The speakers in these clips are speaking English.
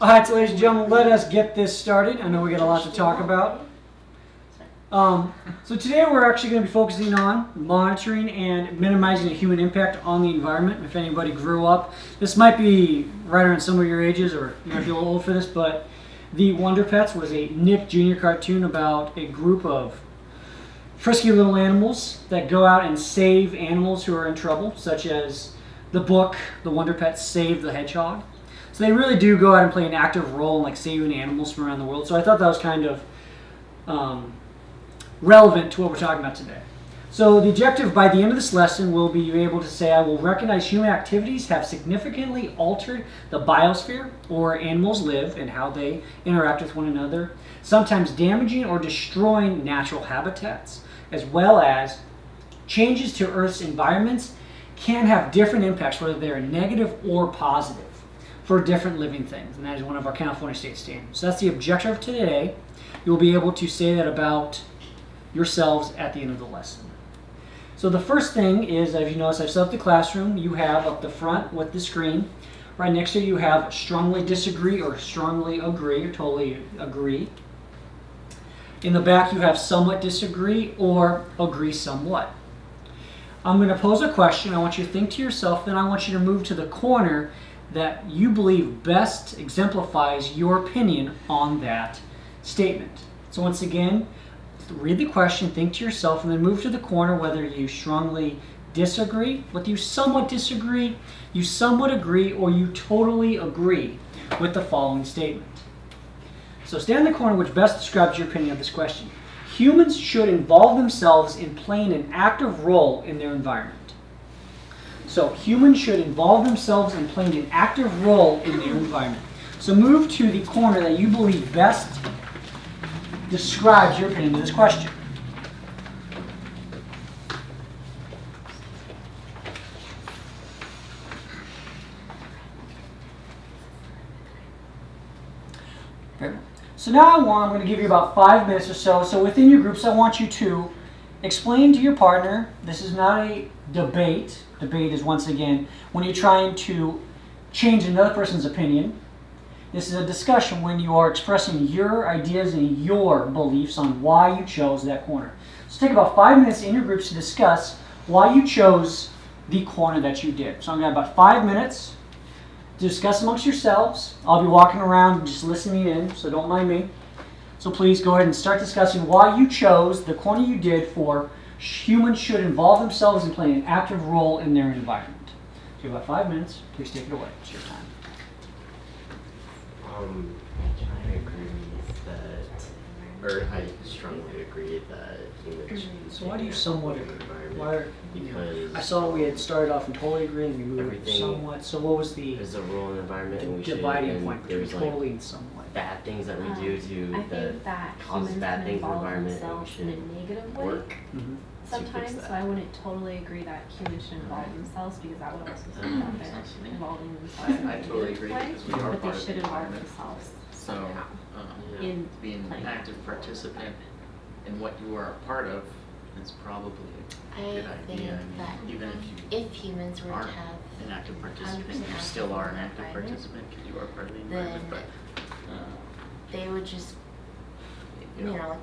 Alright, so ladies and gentlemen, let us get this started. I know we got a lot to talk about. So today we're actually going to be focusing on monitoring and minimizing the human impact on the environment. If anybody grew up, this might be right around some of your ages, or you might be a little old for this, but the Wonder Pets was a Nick Jr. cartoon about a group of frisky little animals that go out and save animals who are in trouble, such as the book, The Wonder Pets Save the Hedgehog. So they really do go out and play an active role in like saving animals from around the world. So I thought that was kind of relevant to what we're talking about today. So the objective by the end of this lesson will be able to say, I will recognize human activities have significantly altered the biosphere where animals live and how they interact with one another, sometimes damaging or destroying natural habitats, as well as changes to Earth's environments can have different impacts, whether they're negative or positive, for different living things. And that is one of our California state standards. So that's the objective of today. You'll be able to say that about yourselves at the end of the lesson. So the first thing is, as you notice, I've set up the classroom. You have up the front with the screen. Right next to you have strongly disagree or strongly agree or totally agree. In the back you have somewhat disagree or agree somewhat. I'm going to pose a question. I want you to think to yourself, then I want you to move to the corner that you believe best exemplifies your opinion on that statement. So once again, read the question, think to yourself, and then move to the corner whether you strongly disagree, whether you somewhat disagree, you somewhat agree, or you totally agree with the following statement. So stand in the corner which best describes your opinion of this question. Humans should involve themselves in playing an active role in their environment. So humans should involve themselves in playing an active role in their environment. So move to the corner that you believe best describes your opinion of this question. Okay. So now I'm going to give you about 5 minutes or so. So within your groups, I want you to explain to your partner. This is not a debate. Debate is, once again, when you're trying to change another person's opinion. This is a discussion when you are expressing your ideas and your beliefs on why you chose that corner. So take about 5 minutes in your groups to discuss why you chose the corner that you did. So I'm going to have about 5 minutes to discuss amongst yourselves. I'll be walking around just listening in, so don't mind me. So please go ahead and start discussing why you chose the corner you did for humans should involve themselves in playing an active role in their environment. So you have about 5 minutes. Please take it away. It's your time. I agree that, or I strongly agree that humans should. So why do you somewhat agree? Why? Because I saw we had started off and totally agree, and we moved everything somewhat. So what was the there's a role in the environment, and we should. dividing And point between there's totally like and somewhat? bad things that we do to I think that cause humans bad can things in the involve environment, and we themselves in a should negative way work. Mm-hmm. sometimes, that. so I wouldn't totally agree that humans should involve themselves because that would also mean that they're involving themselves in a I totally negative agree way, because we are but part they of should the involve environment. themselves So, somehow in being an playing active role in the participant environment. in what you are a part of is probably a good I think idea. that Even if humans were to aren't have an active participant, 100% you still are an active environment, participant because you are part of the then environment. But they would just, you know,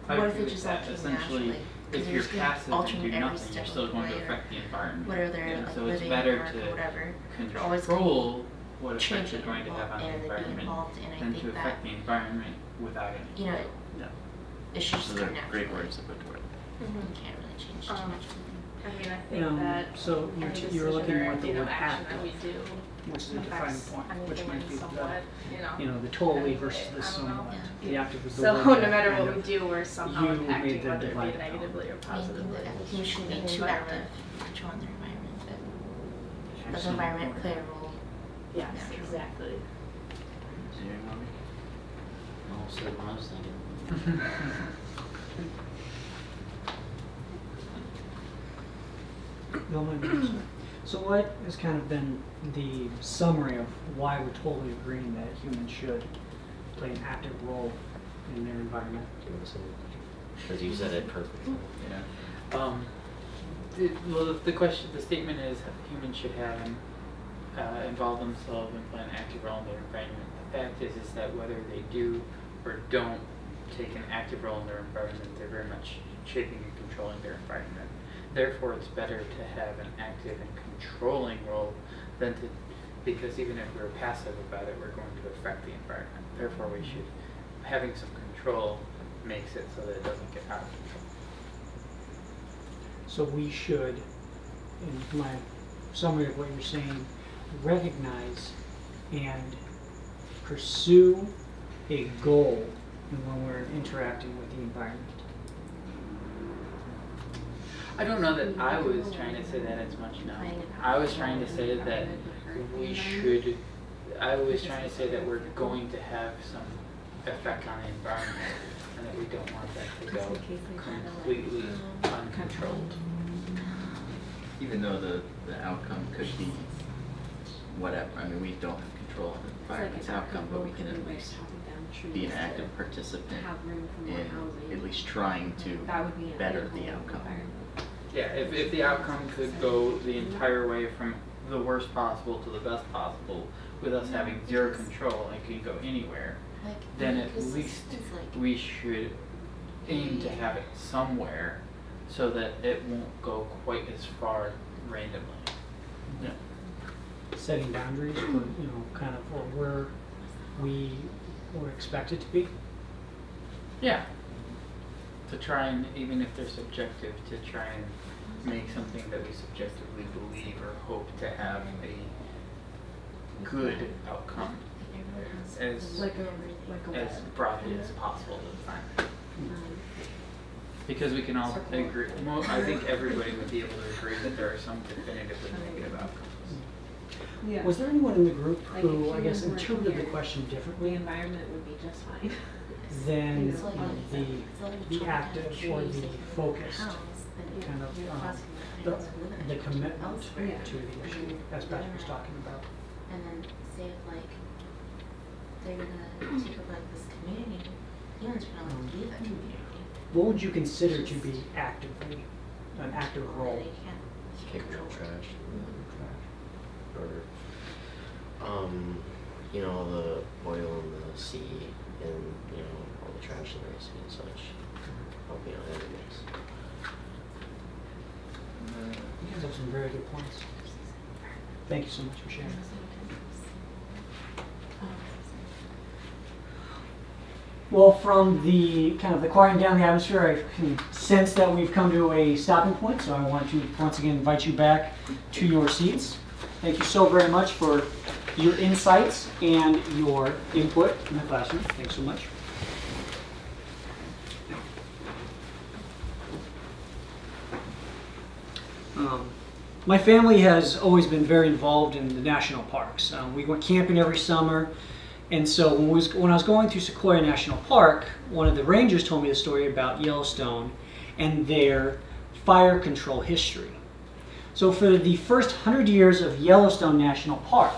like, what if it just all came essentially, naturally? 'Cause if they're you're just gonna passive alter and do every nothing, step you're of still the going to way, or affect the environment. whatever they're Yeah, like so it's living better in or whatever. They're always control what change effect you're it going to have on the and be environment involved, and I than to think that, affect the environment without any you know, control. it should just Those come are naturally. great words to put to it. You can't really change too much. I mean, I think that So any you were looking decision more or, at the you know, word action that active, we do which is a defining affects point, which anything might in be somewhat, the totally anyway, versus the I don't know. somewhat. The active was the So word no that matter kind what we of- do, we're somehow you made impacting the whether it divide be down. negatively or I think positively. that humans shouldn't be in the too active environment. to control their environment, but let the Excellent environment point. play a role. Yes, naturally. exactly. Is your mommy? Oh, so what I was thinking. No, my bad, sorry. So what has kind of been the summary of why we're totally agreeing that humans should play an active role in their environment? Because you said it perfectly. Yeah. The statement is humans should have involve themselves and play an active role in their environment. The fact is that whether they do or don't take an active role in their environment, they're very much shaping and controlling their environment. Therefore, it's better to have an active and controlling role than to, because even if we're passive about it, we're going to affect the environment. Therefore, we should, having some control makes it so that it doesn't get out of control. So we should, in my summary of what you're saying, recognize and pursue a goal when we're interacting with the environment. I don't know that I was trying to say that as much now. I was trying to say that we should, I was trying to say that we're going to have some effect on the environment and that we don't want that to go completely uncontrolled. Even though the outcome could be whatever. I mean, we don't have control of the environment's outcome, but we can at least be an active participant in at least trying to better the outcome. Yeah, if the outcome could go the entire way from the worst possible to the best possible with us having zero control and could go anywhere, then at least we should aim to have it somewhere so that it won't go quite as far randomly. Yeah. Setting boundaries, or, kind of, or where we were expected to be. Yeah. To try and, even if they're subjective, to try and make something that we subjectively believe or hope to have a good outcome as broadly as possible at the time. Because we can all agree, I think everybody would be able to agree that there are some definitively negative outcomes. Yeah. Was there anyone in the group Like, who, if I guess, humans weren't interpreted the here, question The differently environment would be just fine. than It's like- the active or the focused kind of the commitment to the issue, as Patrick was talking about? And then say if like they're gonna take over like this community, humans are gonna like leave that community. What would you consider to be actively an active role? They can't Take out trash. Or, the oil in the sea and, all the trash in the sea and such. Helping out enemies. You guys have some very good points. Thank you so much for sharing. Well, from the kind of the quieting down the atmosphere, I can sense that we've come to a stopping point, so I want to once again invite you back to your seats. Thank you so very much for your insights and your input in the classroom. Thanks so much. My family has always been very involved in the national parks. We went camping every summer, and so when I was going through Sequoia National Park, one of the rangers told me the story about Yellowstone and their fire control history. So for the first 100 years of Yellowstone National Park,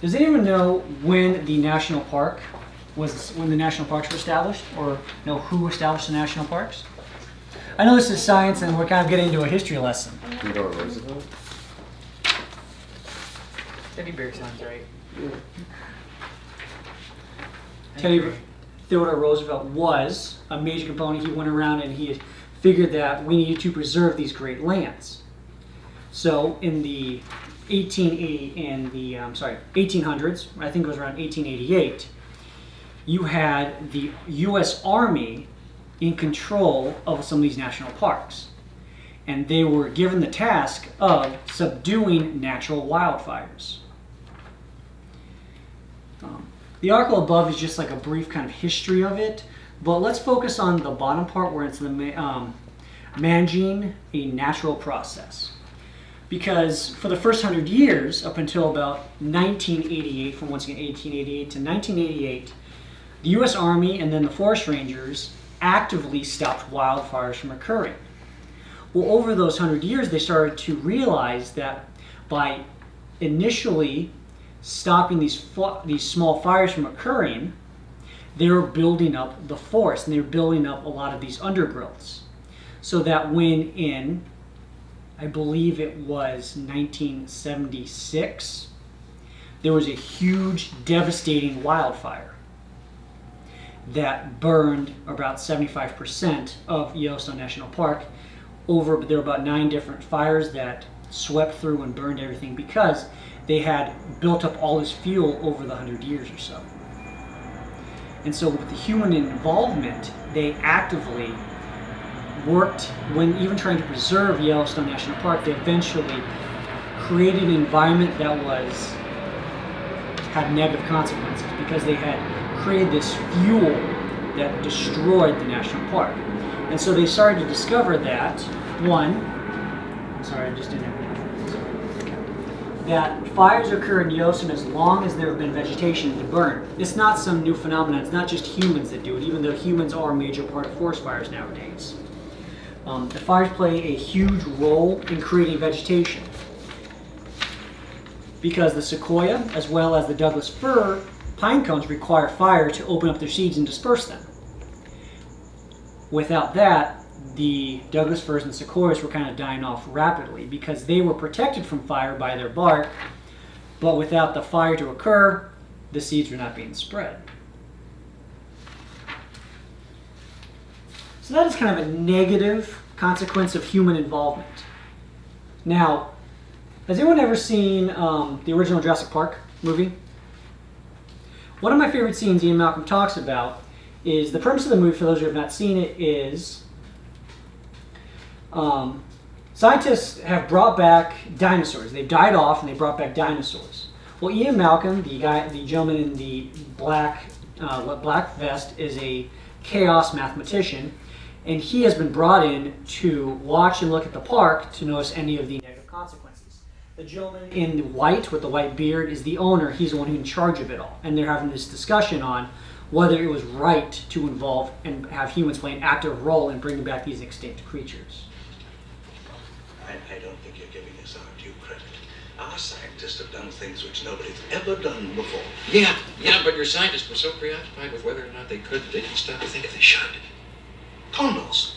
does anyone know when the national parks were established, or know who established the national parks? I know this is science and we're kind of getting into a history lesson. Theodore Roosevelt? Teddy Bear sounds right. Theodore Roosevelt was a major component. He went around and he figured that we needed to preserve these great lands. So in the 1800s, I think it was around 1888, you had the U.S. Army in control of some of these national parks. And they were given the task of subduing natural wildfires. The article above is just like a brief kind of history of it, but let's focus on the bottom part where it's the managing a natural process. Because for the first 100 years, up until about 1988, from once again 1888 to 1988, the U.S. Army and then the Forest Rangers actively stopped wildfires from occurring. Well, over those 100 years, they started to realize that by initially stopping these small fires from occurring, they were building up the forest, and they were building up a lot of these undergrowths. So that when in I believe it was 1976, there was a huge, devastating wildfire that burned about 75% of Yellowstone National Park. There were about 9 different fires that swept through and burned everything because they had built up all this fuel over the 100 years or so. And so with the human involvement, they actively worked, when even trying to preserve Yellowstone National Park, they eventually created an environment that had negative consequences because they had created this fuel that destroyed the national park. And so they started to discover that, that fires occur in Yellowstone as long as there have been vegetation to burn. It's not some new phenomenon. It's not just humans that do it, even though humans are a major part of forest fires nowadays. The fires play a huge role in creating vegetation because the sequoia, as well as the Douglas fir pine cones, require fire to open up their seeds and disperse them. Without that, the Douglas firs and sequoias were kind of dying off rapidly because they were protected from fire by their bark, but without the fire to occur, the seeds were not being spread. So that is kind of a negative consequence of human involvement. Now, has anyone ever seen the original Jurassic Park movie? One of my favorite scenes Ian Malcolm talks about is the premise of the movie, for those who have not seen it, is scientists have brought back dinosaurs. They've died off and they brought back dinosaurs. Well, Ian Malcolm, the gentleman in the black vest, is a chaos mathematician, and he has been brought in to watch and look at the park to notice any of the negative consequences. The gentleman in the white with the white beard is the owner. He's the one who's in charge of it all, and they're having this discussion on whether it was right to involve and have humans play an active role in bringing back these extinct creatures. I don't think you're giving us our due credit. Our scientists have done things which nobody's ever done before. Yeah, but your scientists were so preoccupied with whether or not they could, they didn't stop to think if they should. Condors.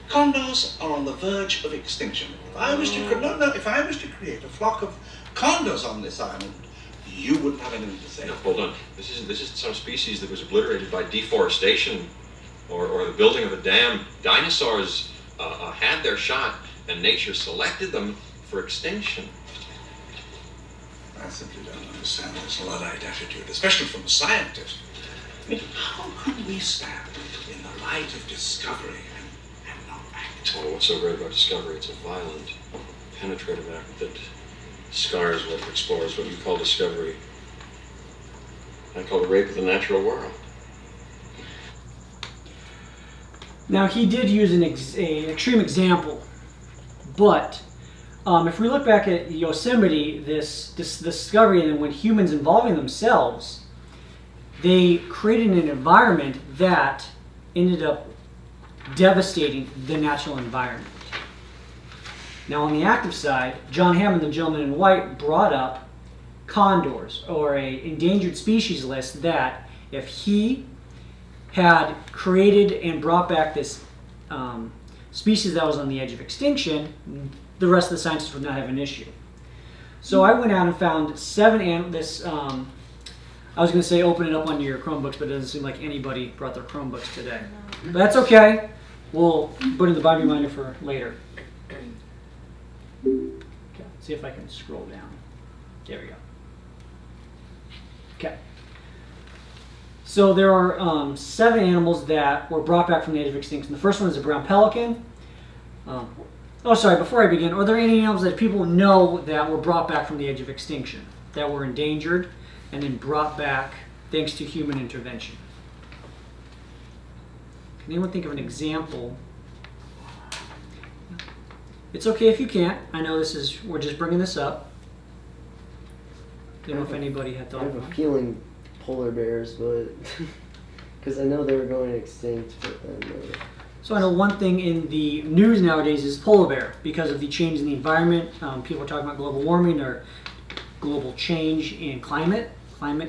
Condors are on the verge of extinction. If I was to create a flock of condors on this island, you wouldn't have anything to say. Now, hold on. This isn't some species that was obliterated by deforestation or the building of a dam. Dinosaurs had their shot, and nature selected them for extinction. I simply don't understand this Luddite attitude, especially from a scientist. I mean, how could we stand in the light of discovery and not act? Oh, what's so great about discovery? It's a violent, penetrative act that scars what explores what you call discovery. I call it rape of the natural world. Now, he did use an extreme example, but if we look back at Yosemite, this discovery, and then when humans involving themselves, they created an environment that ended up devastating the natural environment. Now, on the active side, John Hammond, the gentleman in white, brought up condors, or an endangered species list that if he had created and brought back this species that was on the edge of extinction, the rest of the scientists would not have an issue. So I went out and found 7 animals. I was going to say open it up on your Chromebooks, but it doesn't seem like anybody brought their Chromebooks today. But that's okay. We'll put in the Bible reminder for later. Okay, let's see if I can scroll down. There we go. Okay. So there are 7 animals that were brought back from the edge of extinction. The first one is a brown pelican. Before I begin, are there any animals that people know that were brought back from the edge of extinction, that were endangered and then brought back thanks to human intervention? Can anyone think of an example? It's okay if you can't. I know we're just bringing this up. Don't know if anybody had thought I have of a one. feeling polar bears, but because I know they were going extinct, but then So I know one thing in the news nowadays is polar bear because of the change in the environment. People are talking about global warming or global change in climate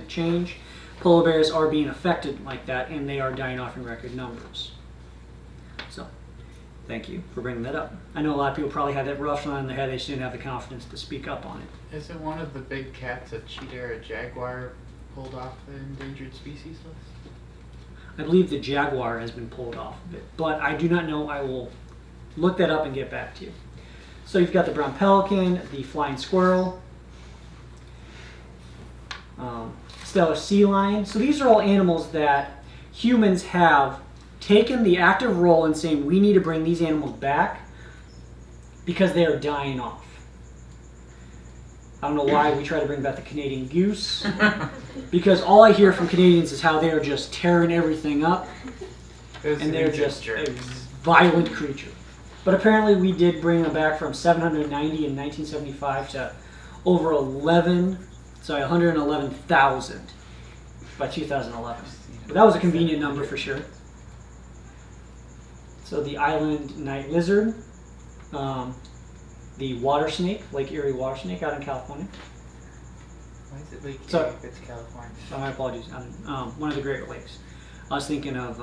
change. Polar bears are being affected like that, and they are dying off in record numbers. So Thank you for bringing that up. I know a lot of people probably have that rough line in their head. They just didn't have the confidence to speak up on it. Isn't one of the big cats a cheetah or a jaguar pulled off the endangered species list? I believe the jaguar has been pulled off of it, but I do not know. I will look that up and get back to you. So you've got the brown pelican, the flying squirrel, stellar sea lion. So these are all animals that humans have taken the active role in saying we need to bring these animals back because they are dying off. I don't know why we try to bring back the Canadian goose, because all I hear from Canadians is how they are just tearing everything up, and they're just a violent creature. But apparently we did bring them back from 790 in 1975 to over 111,000 by 2011. But that was a convenient number for sure. So the island night lizard, the water snake, Lake Erie water snake out in California. Why is it Lake So- Erie if it's California? Oh, my apologies. One of the Great Lakes. I was thinking of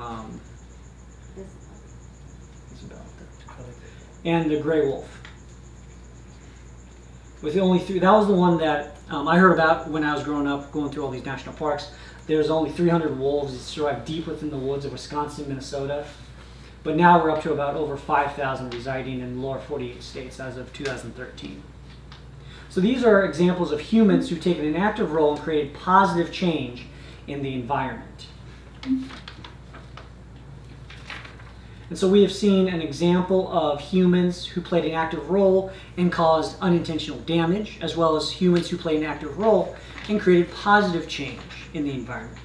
and the gray wolf. With the only three, that was the one that I heard about when I was growing up, going through all these national parks. There's only 300 wolves that survive deep within the woods of Wisconsin, Minnesota. But now we're up to about over 5,000 residing in the lower 48 states as of 2013. So these are examples of humans who've taken an active role and created positive change in the environment. And so we have seen an example of humans who played an active role and caused unintentional damage, as well as humans who played an active role and created positive change in the environment.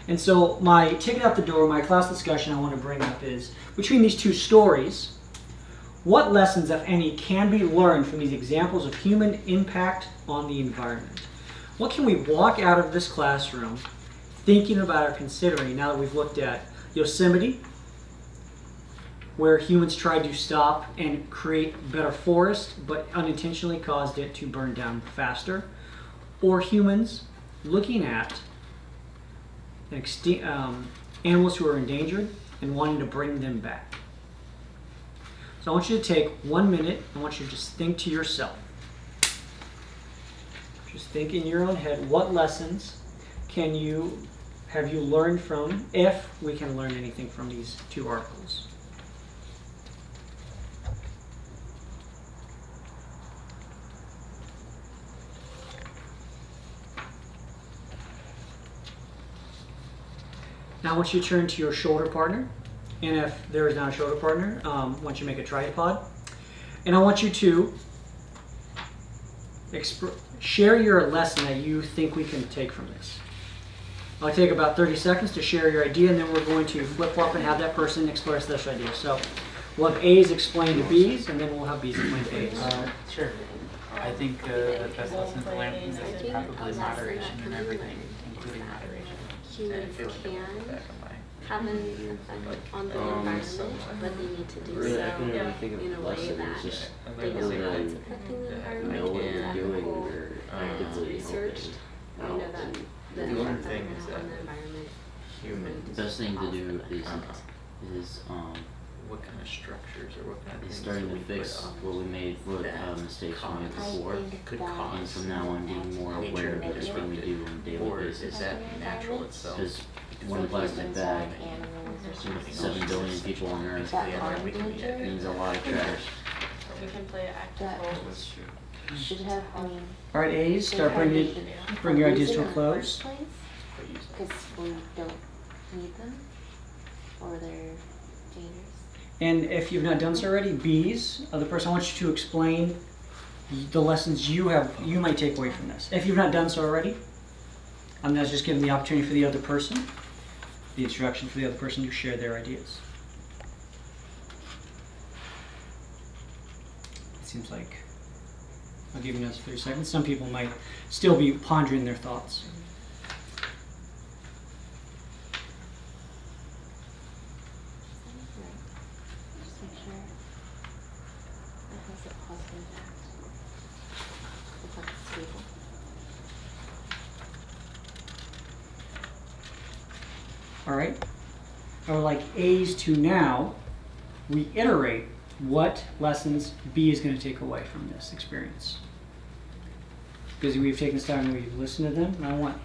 And so my ticket out the door, my class discussion I want to bring up is, between these two stories, what lessons, if any, can be learned from these examples of human impact on the environment? What can we walk out of this classroom thinking about or considering now that we've looked at Yosemite, where humans tried to stop and create better forest, but unintentionally caused it to burn down faster, or humans looking at animals who are endangered and wanting to bring them back. So I want you to take 1 minute. I want you to just think to yourself. Just think in your own head, what lessons have you learned from, if we can learn anything from these two articles? Now I want you to turn to your shoulder partner, and if there is not a shoulder partner, I want you to make a tripod, and I want you to share your lesson that you think we can take from this. I'll take about 30 seconds to share your idea, and then we're going to flip-flop and have that person express this idea. So we'll have A's explain to B's, and then we'll have B's explain to A's. Sure. I think the best lesson to learn from this is probably moderation in everything, including moderation. Humans can have an effect on the environment, but they need to do so Really, I can only think of in a way lessons that just they know other how it's than affecting the environment know what and we're that doing whole or it's actively researched. We helping know out. that the The one effect that thing we're is gonna have that on the environment. humans, The best thing to do is what kind of structures or what kind of is things starting do to we fix put up what we made, what that mistakes we made cause- before, could that cause and from now on being more nature aware to of be everything we disrupted, do on a daily or is basis. that natural itself? Because one plastic bag Something 7 else billion is people on Earth That Yeah, are we can be endangered. means a lot of trash. We can play an active That role. That's true. should have, All right, A's, should start have bring your ideas to a close. But use that. because we don't need them, or they're dangerous. And if you've not done so already, B's, the person, I want you to explain the lessons you might take away from this. If you've not done so already, I'm now just giving the opportunity for the other person, the instruction for the other person to share their ideas. It seems like I'll give you another 30 seconds. Some people might still be pondering their thoughts. Just make sure it has a positive impact. It's like stable. All right. I would like A's to now reiterate what lessons B is going to take away from this experience. Because we've taken this time and we've listened to them, and I want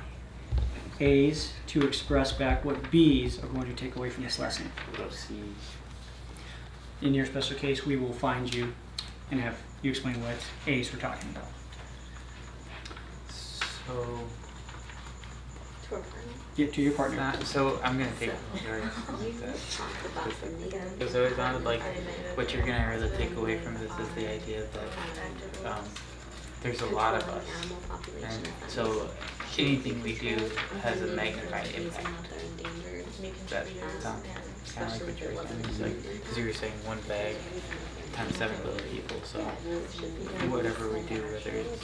A's to express back what B's are going to take away from this lesson. In your special case, we will find you and have you explain what A's we're talking about. So, To our partner. Get to your partner. so I'm gonna take yours. Because I always sounded like what you're gonna really take away from this is the idea that there's a lot of us, and so anything we do has a magnified impact. That sounds kind of like what you were saying. It's like, because you were saying one bag times 7 little people, so whatever we do, whether it's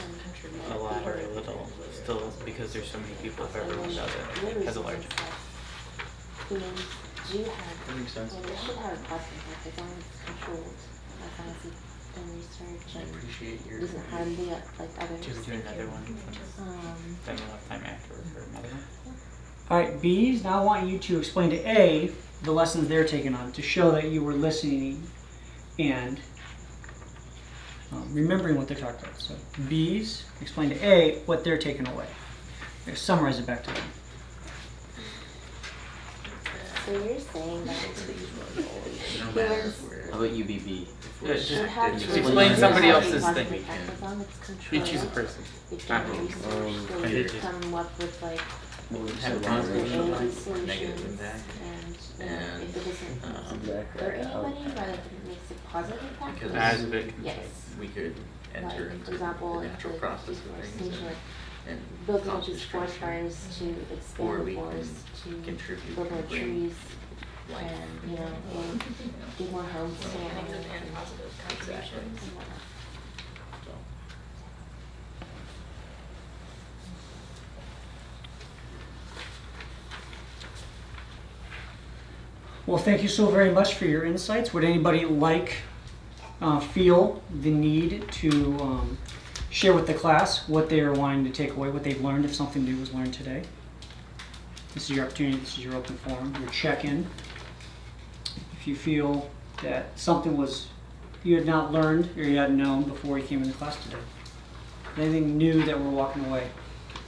a lot or a little, still because there's so many people, if everyone does it, has a large impact. Humans do have, That makes sense. well, they should have a positive impact as long as it's controlled. As long as it's done research I and appreciate your. doesn't harm the like others. Should we do another one? Then we'll have time afterward for another one. All right, B's, now I want you to explain to A the lessons they're taking on to show that you were listening and remembering what they're talking about. So B's, explain to A what they're taking away. Summarize it back to them. So you're saying that No matter humans where. How about UBB? Yeah, just should have just to explain somebody have a else's positive thing. impact as long as it's You controlled. choose a person. They've done Not me. research, I they've did just- come up with like Have a positive AI impact, solutions negative impact. and And, if it doesn't Exactly. hurt anybody, rather than makes a positive impact. Because As a bit Yes. we could enter Like, into for example, the if natural the process of things deforestation, and building cause up these forest destruction. fires to Or expand we the can forest, to contribute build more and bring trees, life. and, you know, and get more homes to Negative and positive contributions. and whatnot. So, Well, thank you so very much for your insights. Would anybody feel the need to share with the class what they are wanting to take away, what they've learned, if something new was learned today? This is your opportunity, this is your open forum, your check-in. If you feel that something was you had not learned or you hadn't known before you came into class today. Anything new that we're walking away,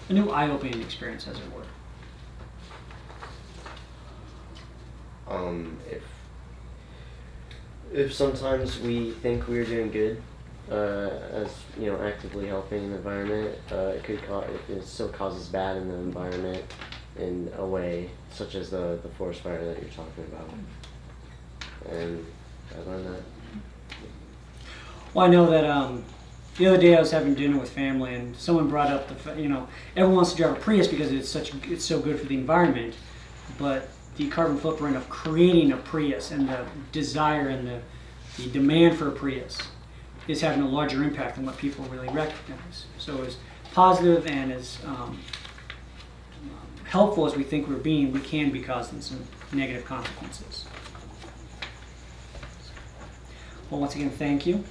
a new eye-opening experience, as it were. If sometimes we think we're doing good, as you know, actively helping the environment, it still causes bad in the environment in a way, such as the forest fire that you're talking about. And I learned that. Well, I know that the other day I was having dinner with family, and someone brought up everyone wants to drive a Prius because it's so good for the environment, but the carbon footprint of creating a Prius and the desire and the demand for a Prius is having a larger impact than what people really recognize. So as positive and as helpful as we think we're being, we can be causing some negative consequences. Well, once again, thank you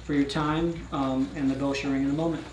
for your time and the bell sharing in a moment.